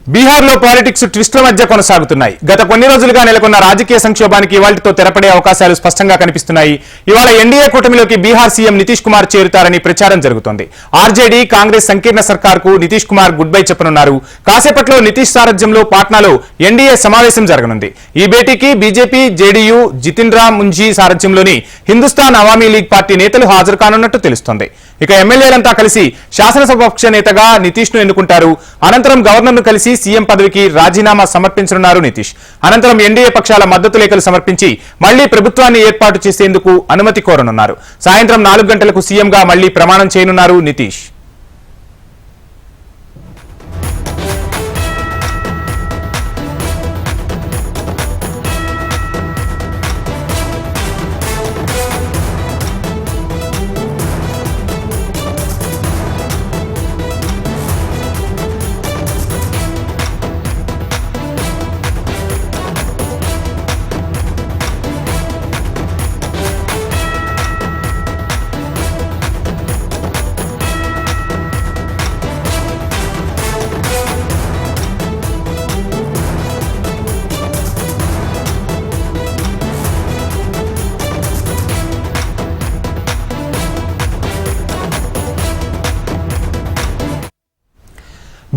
బీహార్లో పాలిటిక్స్ ట్విస్ట్ల మధ్య కొనసాగుతున్నాయి. గత కొన్ని రోజులుగా నెలకొన్న రాజకీయ సంక్షోభానికి ఇవాళ్టితో తెరపడే అవకాశాలు స్పష్టంగా కనిపిస్తున్నాయి. ఇవాళ ఎన్డీఏ కూటమిలోకి బీహార్ సీఎం నితీష్ కుమార్ చేరుతారని ప్రచారం జరుగుతోంది. ఆర్జేడీ కాంగ్రెస్ సంకీర్ణ సర్కార్కు నితీష్ కుమార్ గుడ్ బై చెప్పనున్నారు. కాసేపట్లో నితీష్ సారథ్యంలో పాట్నాలో ఎన్డీఏ సమావేశం జరగనుంది. ఈ భేటీకి బీజేపీ, జేడీయూ, జితిన్ రామ్ ముంజీ సారథ్యంలోని హిందుస్థాన్ అవామీ లీగ్ పార్టీ నేతలు హాజరు కానున్నట్టు తెలుస్తోంది. ఇక ఎమ్మెల్యేలంతా కలిసి శాసనసభాపక్ష నేతగా నితీష్ ను ఎన్నుకుంటారు. అనంతరం గవర్నర్ ను కలిసి సీఎం పదవికి రాజీనామా సమర్పించనున్నారు నితీష్. అనంతరం ఎన్డీఏ పక్షాల మద్దతు లేఖలు సమర్పించి మళ్లీ ప్రభుత్వాన్ని ఏర్పాటు చేసేందుకు అనుమతి కోరనున్నారు. సాయంత్రం 4 గంటలకు సీఎంగా మళ్లీ ప్రమాణం చేయనున్నారు నితీష్.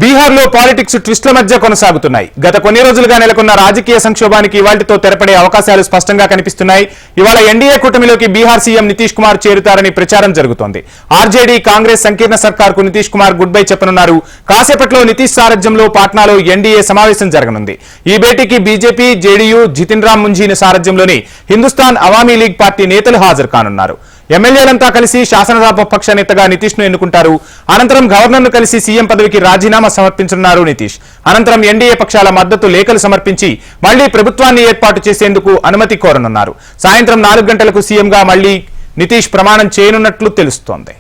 బీహార్లో పాలిటిక్స్ ట్విస్ట్ల మధ్య కొనసాగుతున్నాయి. గత కొన్ని రోజులుగా నెలకొన్న రాజకీయ సంక్షోభానికి ఇవాళ్టితో తెరపడే అవకాశాలు స్పష్టంగా కనిపిస్తున్నాయి. ఇవాళ ఎన్డీఏ కూటమిలోకి బీహార్ సీఎం నితీష్ కుమార్ చేరుతారని ప్రచారం జరుగుతోంది. ఆర్జేడీ కాంగ్రెస్ సంకీర్ణ సర్కార్కు నితీష్ కుమార్ గుడ్ బై చెప్పనున్నారు. కాసేపట్లో నితీష్ సారథ్యంలో పాట్నాలో ఎన్డీఏ సమావేశం జరగనుంది. ఈ భేటీకి బీజేపీ, జేడీయూ, జితిన్ రామ్ ముంజీ సారథ్యంలోని హిందుస్థాన్ అవామీ లీగ్ పార్టీ నేతలు హాజరు కానున్నారు. ఎమ్మెల్యేలంతా కలిసి శాసనసభాపక్ష నేతగా నితీష్ ను ఎన్నుకుంటారు. అనంతరం గవర్నర్ ను కలిసి సీఎం పదవికి రాజీనామా సమర్పించనున్నారు నితీష్. అనంతరం ఎన్డీఏ పక్షాల మద్దతు లేఖలు సమర్పించి మళ్లీ ప్రభుత్వాన్ని ఏర్పాటు చేసేందుకు అనుమతి కోరనున్నారు. సాయంత్రం 4 గంటలకు సీఎంగా మళ్లీ నితీష్ ప్రమాణం చేయనున్నట్లు తెలుస్తోంది.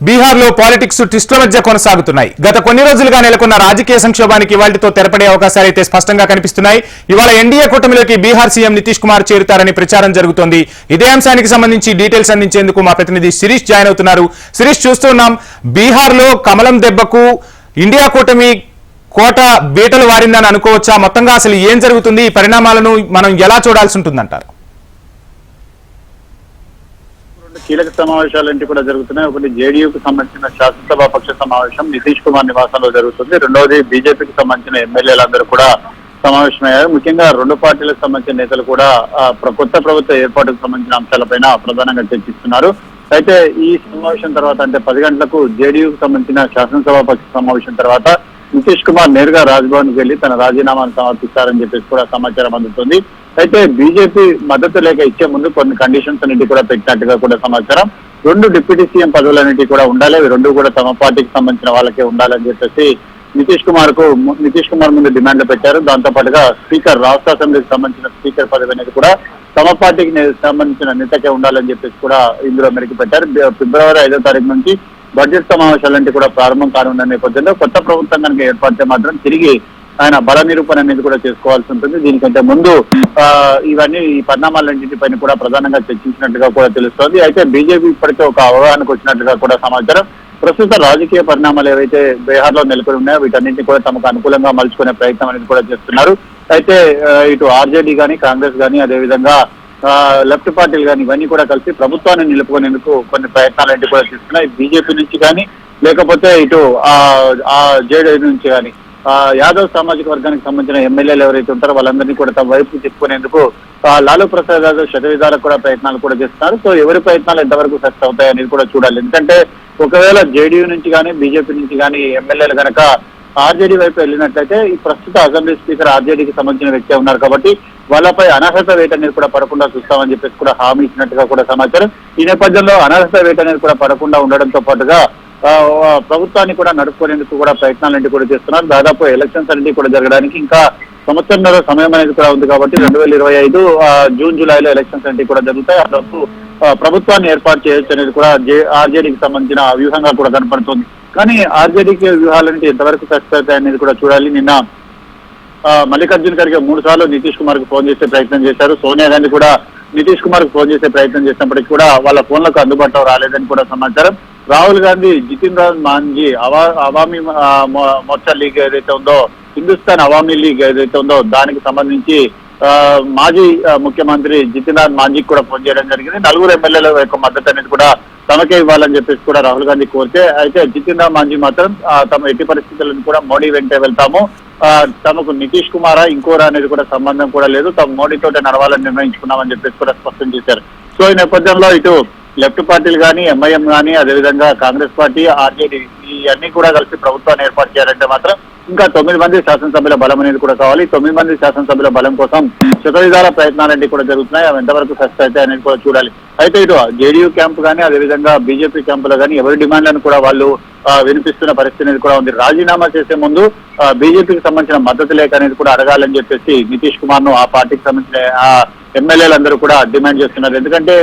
బీహార్లో పాలిటిక్స్ ట్విస్ట్ల మధ్య కొనసాగుతున్నాయి. గత కొన్ని రోజులుగా నెలకొన్న రాజకీయ సంక్షోభానికి ఇవాళ్టితో తెరపడే అవకాశాలైతే స్పష్టంగా కనిపిస్తున్నాయి. ఇవాళ ఎన్డీఏ కూటమిలోకి బీహార్ సీఎం నితీష్ కుమార్ చేరుతారని ప్రచారం జరుగుతోంది. ఇదే అంశానికి సంబంధించి డీటెయిల్స్ అందించేందుకు మా ప్రతినిధి శిరీష్ జాయిన్ అవుతున్నారు. శిరీష్, చూస్తున్నాం బీహార్లో కమలం దెబ్బకు ఇండియా కూటమి కోట బీటలు వారిందని అనుకోవచ్చా? మొత్తంగా అసలు ఏం జరుగుతుంది? ఈ పరిణామాలను మనం ఎలా చూడాల్సి ఉంటుందంటారు? కీలక సమావేశాలంటే కూడా జరుగుతున్నాయి. ఒకటి జేడీయూకి సంబంధించిన శాసనసభాపక్ష సమావేశం నితీష్ కుమార్ నివాసంలో జరుగుతుంది. రెండవది బీజేపీకి సంబంధించిన ఎమ్మెల్యేలందరూ కూడా సమావేశమయ్యారు. ముఖ్యంగా రెండు పార్టీలకు సంబంధించిన నేతలు కూడా కొత్త ప్రభుత్వ ఏర్పాటుకు సంబంధించిన అంశాలపైన ప్రధానంగా చర్చిస్తున్నారు. అయితే ఈ సమావేశం తర్వాత అంటే 10 గంటలకు జేడీయూకి సంబంధించిన శాసనసభాపక్ష సమావేశం తర్వాత నితీష్ కుమార్ నేరుగా రాజ్భవన్ కు వెళ్లి తన రాజీనామాను సమర్పిస్తారని చెప్పేసి కూడా సమాచారం అందుతుంది. అయితే బీజేపీ మద్దతు లేఖ ఇచ్చే ముందు కొన్ని కండిషన్స్ అన్నిటి కూడా పెట్టినట్టుగా కూడా సమాచారం. 2 డిప్యూటీ సీఎం పదవులన్నిటి కూడా ఉండాలి, అవి 2 కూడా తమ పార్టీకి సంబంధించిన వాళ్ళకే ఉండాలని చెప్పేసి నితీష్ కుమార్ ముందు డిమాండ్లు పెట్టారు. దాంతో పాటుగా స్పీకర్, రాష్ట్ర అసెంబ్లీకి సంబంధించిన స్పీకర్ పదవి అనేది కూడా తమ పార్టీకి సంబంధించిన నేతకే ఉండాలని చెప్పేసి కూడా ఇందులో మెరుగు పెట్టారు. ఫిబ్రవరి 5వ తారీఖు నుంచి బడ్జెట్ సమావేశాలంటే కూడా ప్రారంభం కానున్న నేపథ్యంలో కొత్త ప్రభుత్వం కనుక ఏర్పడితే మాత్రం తిరిగి ఆయన బల నిరూపణ అనేది కూడా చేసుకోవాల్సి ఉంటుంది. దీనికంటే ముందు ఈ పరిణామాలన్నింటిపైన కూడా ప్రధానంగా చర్చించినట్టుగా కూడా తెలుస్తోంది. అయితే బీజేపీ ఇప్పటికే ఒక అవగాహనకు వచ్చినట్టుగా కూడా సమాచారం. ప్రస్తుత రాజకీయ పరిణామాలు ఏవైతే బీహార్ లో నెలకొని ఉన్నాయో వీటన్నింటినీ కూడా తమకు అనుకూలంగా మలుచుకునే ప్రయత్నం అనేది కూడా చేస్తున్నారు. అయితే ఇటు ఆర్జేడీ కానీ, కాంగ్రెస్ కానీ, అదేవిధంగా లెఫ్ట్ పార్టీలు కానీ ఇవన్నీ కూడా కలిసి ప్రభుత్వాన్ని నిలుపుకునేందుకు కొన్ని ప్రయత్నాలు కూడా చేస్తున్నాయి. బీజేపీ నుంచి కానీ లేకపోతే ఇటు జేడీ నుంచి కానీ యాదవ్ సామాజిక వర్గానికి సంబంధించిన ఎమ్మెల్యేలు ఎవరైతే ఉంటారో వాళ్ళందరినీ కూడా తమ వైపు తిప్పుకునేందుకు లాలూ ప్రసాద్ యాదవ్ శతవిధాలకు కూడా ప్రయత్నాలు కూడా చేస్తున్నారు. సో ఎవరి ప్రయత్నాలు ఎంతవరకు సక్సెస్ అవుతాయి అనేది కూడా చూడాలి. ఎందుకంటే ఒకవేళ జేడీయూ నుంచి కానీ, బీజేపీ నుంచి కానీ ఎమ్మెల్యేలు కనుక ఆర్జేడీ వైపు వెళ్ళినట్లయితే ఈ ప్రస్తుత అసెంబ్లీ స్పీకర్ ఆర్జేడీకి సంబంధించిన వ్యక్తి ఉన్నారు కాబట్టి వాళ్ళపై అనర్హత వేటు అనేది కూడా పడకుండా చూస్తామని చెప్పేసి కూడా హామీ ఇచ్చినట్టుగా కూడా సమాచారం. ఈ నేపథ్యంలో అనర్హత వేటు అనేది కూడా పడకుండా ఉండడంతో పాటుగా ప్రభుత్వాన్ని కూడా నడుపుకునేందుకు కూడా ప్రయత్నాలన్నీ కూడా చేస్తున్నారు. దాదాపు ఎలక్షన్స్ అన్ని కూడా జరగడానికి ఇంకా సంవత్సరంన్నర సమయం అనేది కూడా ఉంది కాబట్టి 2025 జూన్ జూలైలో ఎలక్షన్స్ అన్ని కూడా జరుగుతాయి. అప్పుడు ప్రభుత్వాన్ని ఏర్పాటు చేయొచ్చు అనేది కూడా ఆర్జేడీకి సంబంధించిన వ్యూహంగా కూడా కనపడుతుంది. కానీ ఆర్జేడీకి వ్యూహాలన్నీ ఎంతవరకు సక్సెస్ అవుతాయి అనేది కూడా చూడాలి. నిన్న మల్లికార్జున ఖర్గే 3 సార్లు నితీష్ కుమార్ కు ఫోన్ చేసే ప్రయత్నం చేశారు. సోనియా గాంధీ కూడా నితీష్ కుమార్ కు ఫోన్ చేసే ప్రయత్నం చేసినప్పటికీ కూడా వాళ్ళ ఫోన్లకు అందుబాటులో రాలేదని కూడా సమాచారం. రాహుల్ గాంధీ జితిన్ రాజ్ మాంజీ అవామీ మోర్చా లీగ్ ఏదైతే ఉందో, హిందుస్థాన్ అవామీ లీగ్ ఏదైతే ఉందో దానికి సంబంధించి మాజీ ముఖ్యమంత్రి జితిన్ రాజ్ మాంజీకి కూడా ఫోన్ చేయడం జరిగింది. 4 ఎమ్మెల్యేల యొక్క మద్దతు అనేది కూడా తమకే ఇవ్వాలని చెప్పేసి కూడా రాహుల్ గాంధీ కోరితే, అయితే జితిన్ రాజ్ మాంజీ మాత్రం తమ ఎట్టి పరిస్థితులను కూడా మోడీ వెంటే వెళ్తాము, తమకు నితీష్ కుమారా ఇంకోరా అనేది కూడా సంబంధం కూడా లేదు, తమ మోడీతోటే నడవాలని నిర్ణయించుకున్నామని చెప్పేసి కూడా స్పష్టం చేశారు. సో ఈ నేపథ్యంలో ఇటు లెఫ్ట్ పార్టీలు కానీ, ఎంఐఎం కానీ, అదేవిధంగా కాంగ్రెస్ పార్టీ, ఆర్జేడీ ఇవన్నీ కూడా కలిసి ప్రభుత్వాన్ని ఏర్పాటు చేయాలంటే మాత్రం ఇంకా 9 మంది శాసనసభ్యుల బలం అనేది కూడా కావాలి. 9 మంది శాసనసభ్యుల బలం కోసం శతవిధాల ప్రయత్నాలన్నీ కూడా జరుగుతున్నాయి. అవి ఎంతవరకు సక్సెస్ అయితే అనేది కూడా చూడాలి. అయితే ఇటు జేడీయూ క్యాంపు కానీ, అదేవిధంగా బీజేపీ క్యాంపులో కానీ ఎవరి డిమాండ్లను కూడా వాళ్ళు వినిపిస్తున్న పరిస్థితి అనేది కూడా ఉంది. రాజీనామా చేసే ముందు బీజేపీకి సంబంధించిన మద్దతు లేఖ అనేది కూడా అడగాలని చెప్పేసి నితీష్ కుమార్ ను ఆ పార్టీకి సంబంధించిన ఎమ్మెల్యేలందరూ కూడా డిమాండ్ చేస్తున్నారు. ఎందుకంటే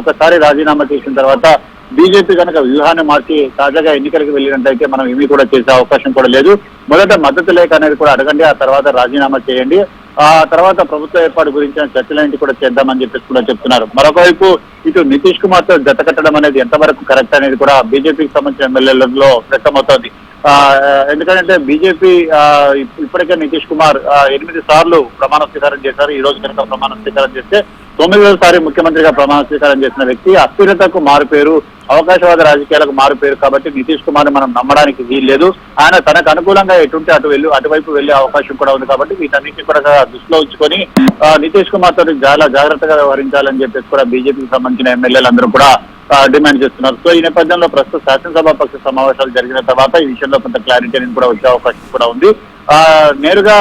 ఒకసారి రాజీనామా చేసిన తర్వాత బీజేపీ కనుక వ్యూహాన్ని మార్చి తాజాగా ఎన్నికలకు వెళ్ళినట్టయితే మనం ఏమీ కూడా చేసే అవకాశం కూడా లేదు. మొదట మద్దతు లేఖ అనేది కూడా అడగండి, ఆ తర్వాత రాజీనామా చేయండి, ఆ తర్వాత ప్రభుత్వ ఏర్పాటు గురించిన చర్చలన్నింటి కూడా చేద్దామని చెప్పేసి కూడా చెప్తున్నారు. మరొకవైపు ఇటు నితీష్ కుమార్ తో జత కట్టడం అనేది ఎంతవరకు కరెక్ట్ అనేది కూడా బీజేపీకి సంబంధించిన ఎమ్మెల్యేలలో వ్యక్తమవుతోంది. ఎందుకంటే బీజేపీ ఇప్పటికే నితీష్ కుమార్ 8 సార్లు ప్రమాణ స్వీకారం చేశారు. ఈ రోజు కనుక ప్రమాణ స్వీకారం చేస్తే 9వ ముఖ్యమంత్రిగా ప్రమాణ స్వీకారం చేసిన వ్యక్తి. అస్థిరతకు మారుపేరు, అవకాశవాద రాజకీయాలకు మారుపేరు కాబట్టి నితీష్ కుమార్ మనం నమ్మడానికి వీల్లేదు. ఆయన తనకు అనుకూలంగా ఎటుంటే అటువైపు వెళ్లే అవకాశం కూడా ఉంది కాబట్టి వీటన్నిటిని కూడా దృష్టిలో ఉంచుకొని నితీష్ కుమార్ తోటి చాలా జాగ్రత్తగా వ్యవహరించాలని చెప్పేసి కూడా బీజేపీకి సంబంధించిన ఎమ్మెల్యేలందరూ కూడా డిమాండ్ చేస్తున్నారు. సో ఈ నేపథ్యంలో ప్రస్తుత శాసనసభ పక్ష సమావేశాలు జరిగిన తర్వాత ఈ విషయంలో కొంత క్లారిటీ అనేది కూడా వచ్చే అవకాశం కూడా ఉంది. నేరుగా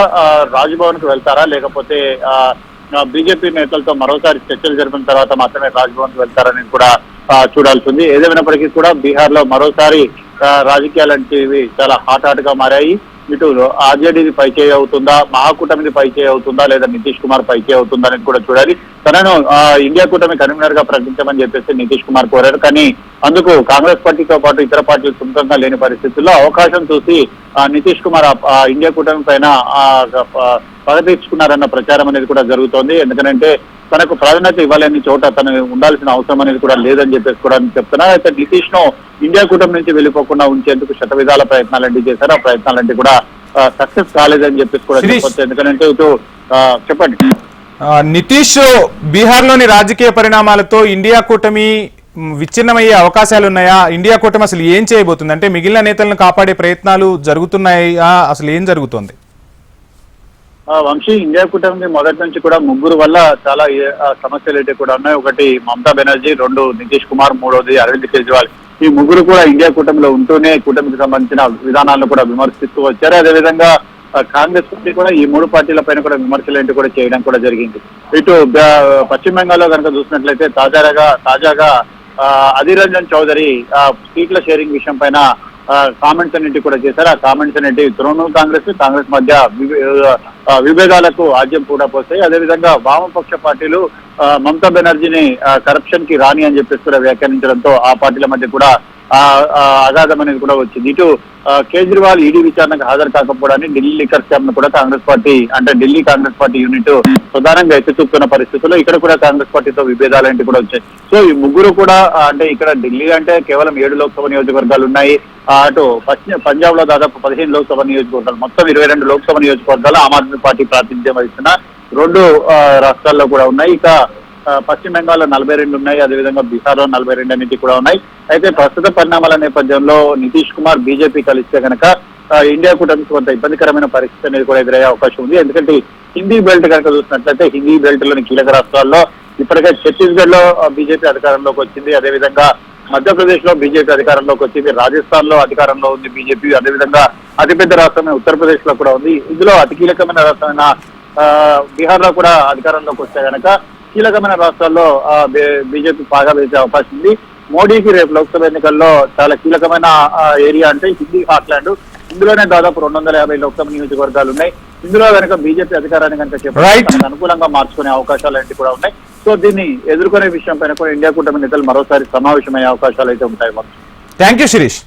రాజ్భవన్ కు వెళ్తారా, లేకపోతే బీజేపీ నేతలతో మరోసారి చర్చలు జరిపిన తర్వాత మాత్రమే రాజ్భవన్ కు వెళ్తారనేది కూడా చూడాల్సి ఉంది. ఏదేమైనప్పటికీ కూడా బీహార్ లో మరోసారి రాజకీయాలంటివి చాలా హాట్ గా మారాయి. ఇటు ఆర్జేడీది పైచేయి అవుతుందా, మహాకూటమిది పైచేయి అవుతుందా, లేదా నితీష్ కుమార్ పైచేయి అవుతుందా అనేది కూడా చూడాలి. తనను ఇండియా కూటమి కన్వీనర్ గా ప్రకటించమని చెప్పేసి నితీష్ కుమార్ కోరారు. కానీ అందుకు కాంగ్రెస్ పార్టీతో పాటు ఇతర పార్టీలు సుముఖంగా లేని పరిస్థితుల్లో అవకాశం చూసి నితీష్ కుమార్ ఇండియా కూటమి పైన పదతీర్చుకున్నారన్న ప్రచారం అనేది కూడా జరుగుతోంది. ఎందుకంటే తనకు ప్రాధాన్యత ఇవ్వాలని చోట తను ఉండాల్సిన అవసరం అనేది కూడా లేదని చెప్పేసి కూడా చెప్తున్నారు. అయితే నితీష్ ను ఇండియా కూటమి నుంచి వెళ్ళిపోకుండా ఉంచేందుకు శతవిధాల ప్రయత్నాలంటే చేశారు. ఆ ప్రయత్నాలంటే కూడా సక్సెస్ కాలేదని చెప్పేసి కూడా చెప్పొచ్చు. ఎందుకంటే ఇటు చెప్పండి, నితీష్ బీహార్ లోని రాజకీయ పరిణామాలతో ఇండియా కూటమి విచ్ఛిన్నమయ్యే అవకాశాలు ఉన్నాయా? ఇండియా కూటమి అసలు ఏం చేయబోతుంది? అంటే మిగిలిన నేతలను కాపాడే ప్రయత్నాలు జరుగుతున్నాయా? అసలు ఏం జరుగుతుంది? వంశీ, ఇండియా కూటమి మొదటి నుంచి కూడా ముగ్గురు వల్ల చాలా సమస్యలు అయితే కూడా ఉన్నాయి. ఒకటి మమతా బెనర్జీ, 2 నితీష్ కుమార్, 3వది అరవింద్ కేజ్రీవాల్. ఈ ముగ్గురు కూడా ఇండియా కూటమిలో ఉంటూనే కూటమికి సంబంధించిన విధానాలను కూడా విమర్శిస్తూ వచ్చారు. అదేవిధంగా కాంగ్రెస్ పార్టీ కూడా ఈ 3 పార్టీల పైన కూడా విమర్శలు ఏంటి కూడా చేయడం కూడా జరిగింది. ఇటు పశ్చిమ బెంగాల్లో కనుక చూసినట్లయితే తాజాగా అధీర్ రంజన్ చౌదరి సీట్ల షేరింగ్ విషయం పైన కామెంట్స్ అన్నింటి కూడా చేశారు. ఆ కామెంట్స్ అనేవి తృణమూల్ కాంగ్రెస్ మధ్య విభేదాలకు ఆజ్యం కూడా పోస్తాయి. అదేవిధంగా వామపక్ష పార్టీలు మమతా బెనర్జీని కరప్షన్ కి రాని అని చెప్పేసి కూడా వ్యాఖ్యానించడంతో ఆ పార్టీల మధ్య కూడా అగాధం అనేది కూడా వచ్చింది. ఇటు కేజ్రీవాల్ ఈడీ విచారణకు హాజరు కాకపోవడాన్ని ఢిల్లీ లిక్కర్ స్కామ్ ను కూడా ఢిల్లీ కాంగ్రెస్ పార్టీ యూనిట్ ప్రధానంగా ఎత్తి చూపుతున్న పరిస్థితుల్లో ఇక్కడ కూడా కాంగ్రెస్ పార్టీతో విభేదాలు ఏంటి కూడా వచ్చాయి. సో ఈ ముగ్గురు కూడా అంటే ఇక్కడ ఢిల్లీ అంటే కేవలం 7 లోక్సభ నియోజకవర్గాలు ఉన్నాయి. అటు పంజాబ్ లో దాదాపు 15 లోక్సభ నియోజకవర్గాలు, మొత్తం 22 లోక్సభ నియోజకవర్గాలు ఆమ్ ఆద్మీ పార్టీ ప్రాతినిధ్యం వహిస్తున్న 2 రాష్ట్రాల్లో కూడా ఉన్నాయి. ఇక పశ్చిమ బెంగాల్లో 42 ఉన్నాయి, అదేవిధంగా బీహార్ లో 42 అనేది కూడా ఉన్నాయి. అయితే ప్రస్తుత పరిణామాల నేపథ్యంలో నితీష్ కుమార్ బీజేపీ కలిస్తే కనుక ఇండియా కూటమికి కొంత ఇబ్బందికరమైన పరిస్థితి అనేది కూడా ఎదురయ్యే అవకాశం ఉంది. ఎందుకంటే హిందీ బెల్ట్ కనుక చూసినట్లయితే హిందీ బెల్ట్ లోని కీలక రాష్ట్రాల్లో ఇప్పటికే ఛత్తీస్గఢ్ లో బీజేపీ అధికారంలోకి వచ్చింది, అదేవిధంగా మధ్యప్రదేశ్ లో బీజేపీ అధికారంలోకి వచ్చింది, రాజస్థాన్ లో అధికారంలో ఉంది బీజేపీ, అదేవిధంగా అతిపెద్ద రాష్ట్రమైన ఉత్తరప్రదేశ్ లో కూడా ఉంది. ఇందులో అతి కీలకమైన రాష్ట్రమైన బీహార్ లో కూడా అధికారంలోకి వస్తే కనుక కీలకమైన రాష్ట్రాల్లో బీజేపీ బాగా వేసే అవకాశం ఉంది. మోడీకి రేపు లోక్సభ ఎన్నికల్లో చాలా కీలకమైన ఏరియా అంటే హిందీ హార్ట్లాండ్. ఇందులోనే దాదాపు 250 లోక్సభ నియోజకవర్గాలు ఉన్నాయి. ఇందులో కనుక బీజేపీ అధికారాన్ని కనుక చేపట్టే అనుకూలంగా మార్చుకునే అవకాశాలు ఏంటి కూడా ఉన్నాయి. సో దీన్ని ఎదుర్కొనే విషయం పైన కూడా ఇండియా కూటమి నేతలు మరోసారి సమావేశమయ్యే అవకాశాలు అయితే ఉంటాయి. Thank you Sirish.